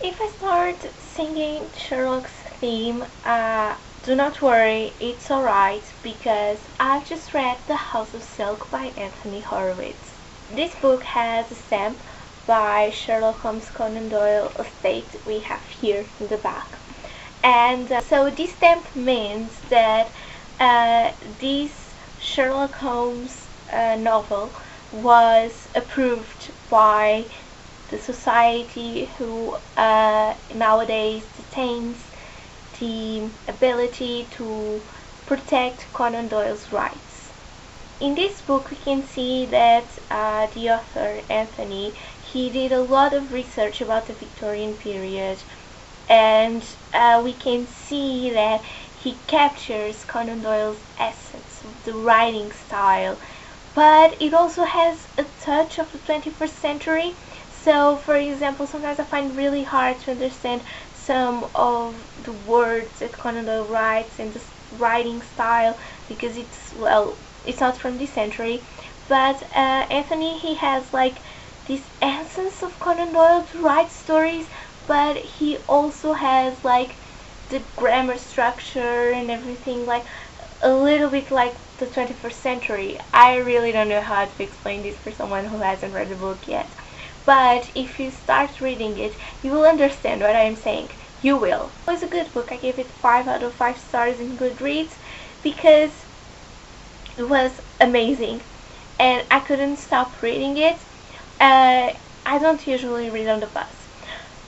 If I start singing Sherlock's theme, do not worry, it's alright because I've just read The House of Silk by Anthony Horrowitz. This book has a stamp by Sherlock Holmes Conan Doyle estate we have here in the back. And so this stamp means that this Sherlock Holmes novel was approved by the society who nowadays detains the ability to protect Conan Doyle's rights. In this book we can see that the author, Anthony, he did a lot of research about the Victorian period, and we can see that he captures Conan Doyle's essence, the writing style, but it also has a touch of the 21st century. So, for example, sometimes I find it really hard to understand some of the words that Conan Doyle writes and the writing style because it's not from this century. But Anthony, he has like this essence of Conan Doyle to write stories, but he also has like the grammar structure and everything like a little bit like the 21st century. I really don't know how to explain this for someone who hasn't read the book yet. But if you start reading it, you will understand what I am saying. You will. It was a good book. I gave it 5 out of 5 stars in Goodreads because it was amazing. And I couldn't stop reading it. I don't usually read on the bus,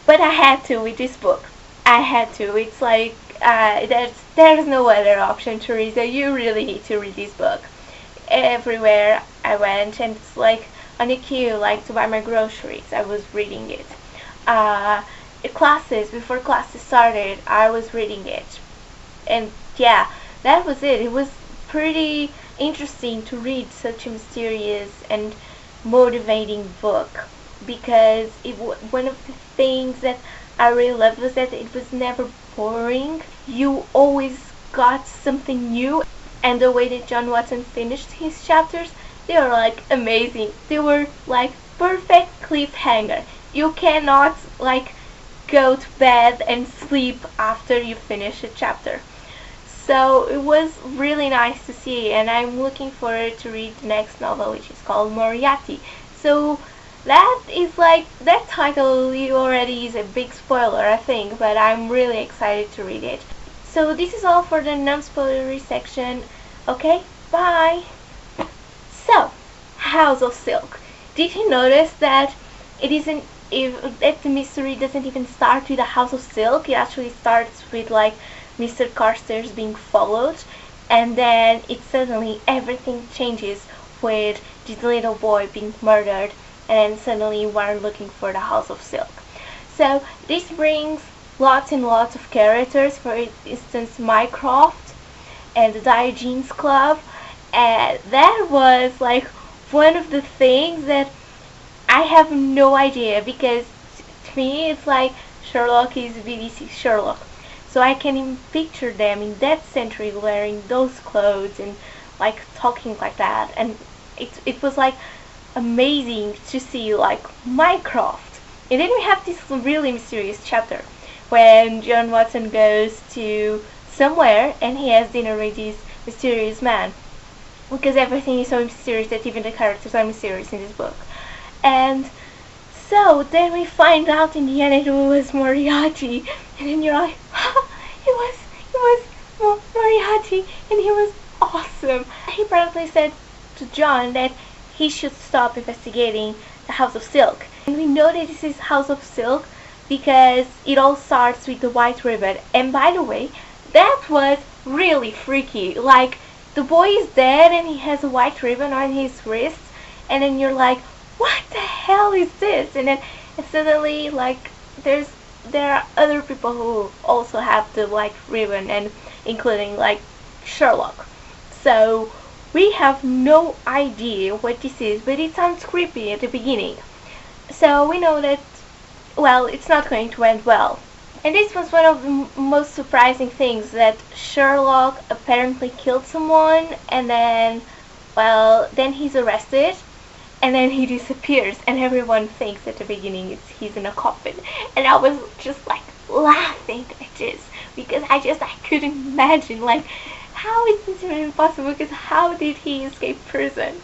but I had to with this book. I had to. It's like there's no other option to read. So you really need to read this book. Everywhere I went, and it's like on a queue, like to buy my groceries, I was reading it. Classes, before classes started, I was reading it. And yeah, that was it. It was pretty interesting to read such a mysterious and motivating book because one of the things that I really loved was that it was never boring. You always got something new, and the way that John Watson finished his chapters, they were like amazing. They were like perfect cliffhanger. You cannot like go to bed and sleep after you finish a chapter. So it was really nice to see, and I'm looking forward to read the next novel, which is called Moriarty. So that is like, that title already is a big spoiler, I think, but I'm really excited to read it. So this is all for the non-spoilery section. Okay, bye! So, House of Silk. Did you notice that it isn't, if the mystery doesn't even start with the House of Silk? It actually starts with like Mr. Carstairs being followed, and then it suddenly everything changes with this little boy being murdered, and then suddenly we're looking for the House of Silk. So this brings lots and lots of characters, for instance Mycroft and the Diogenes Club, and that was like one of the things that I have no idea, because to me it's like Sherlock is BBC Sherlock. So I can even picture them in that century wearing those clothes and like talking like that, and it was like amazing to see like Mycroft. And then we have this really mysterious chapter when John Watson goes to somewhere and he has dinner with this mysterious man, because everything is so mysterious that even the characters are mysterious in this book. And so then we find out in the end it was Moriarty, and then you're like, it was Moriarty, and he was awesome. He apparently said to John that he should stop investigating the House of Silk. And we know that this is House of Silk because it all starts with the white ribbon. And by the way, that was really freaky. Like, the boy is dead and he has a white ribbon on his wrist, and then you're like, what the hell is this? And then suddenly, like, there are other people who also have the white ribbon, and including like Sherlock. So we have no idea what this is, but it sounds creepy at the beginning. So we know that, well, it's not going to end well. And this was one of the most surprising things, that Sherlock apparently killed someone, and then, well, then he's arrested. and then he disappears, and everyone thinks at the beginning he's in a coffin. And I was just like laughing at this, because I couldn't imagine, like, how is this even possible? Because how did he escape prison?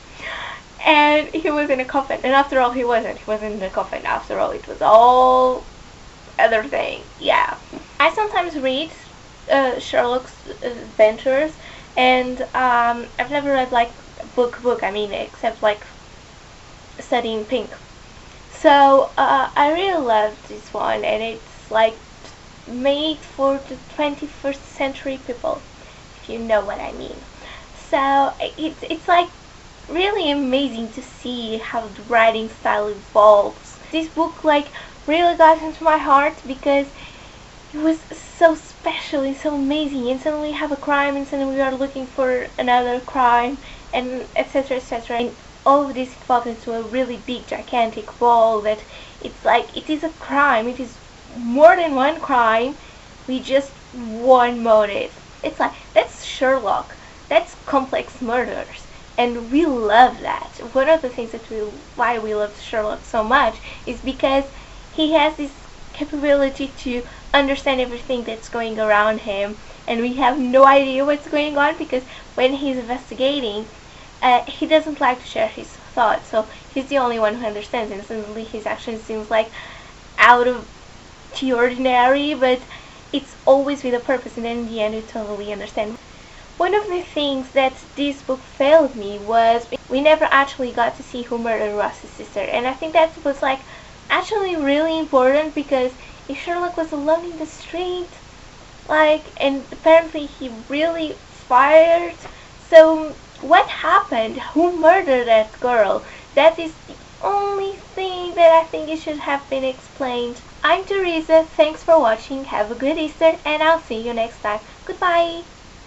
And he was in a coffin, and after all, he wasn't in a coffin. After all, it was all other thing. Yeah, I sometimes read Sherlock's adventures, and I've never read like book. I mean, except like Studying Pink. So I really love this one, and it's like made for the 21st century people, if you know what I mean. So it's like really amazing to see how the writing style evolves. This book like really got into my heart because it was so special and so amazing, and suddenly we have a crime, and suddenly we are looking for another crime, and etc, etc, and all of this evolved into a really big gigantic ball that it's like it is a crime, it is more than one crime with just one motive. It's like, that's Sherlock, that's complex murders, and we love that. One of the things why we love Sherlock so much is because he has this capability to understand everything that's going around him, and we have no idea what's going on, because when he's investigating, he doesn't like to share his thoughts, so he's the only one who understands, and suddenly his action seems like out of the ordinary, but it's always with a purpose, and then in the end you totally understand. One of the things that this book failed me was we never actually got to see who murdered Ross's sister, and I think that was like actually really important, because if Sherlock was alone in the street, like, and apparently he really fired, so what happened? Who murdered that girl? That is the only thing that I think it should have been explained. I'm Teresa, thanks for watching, have a good Easter, and I'll see you next time. Goodbye!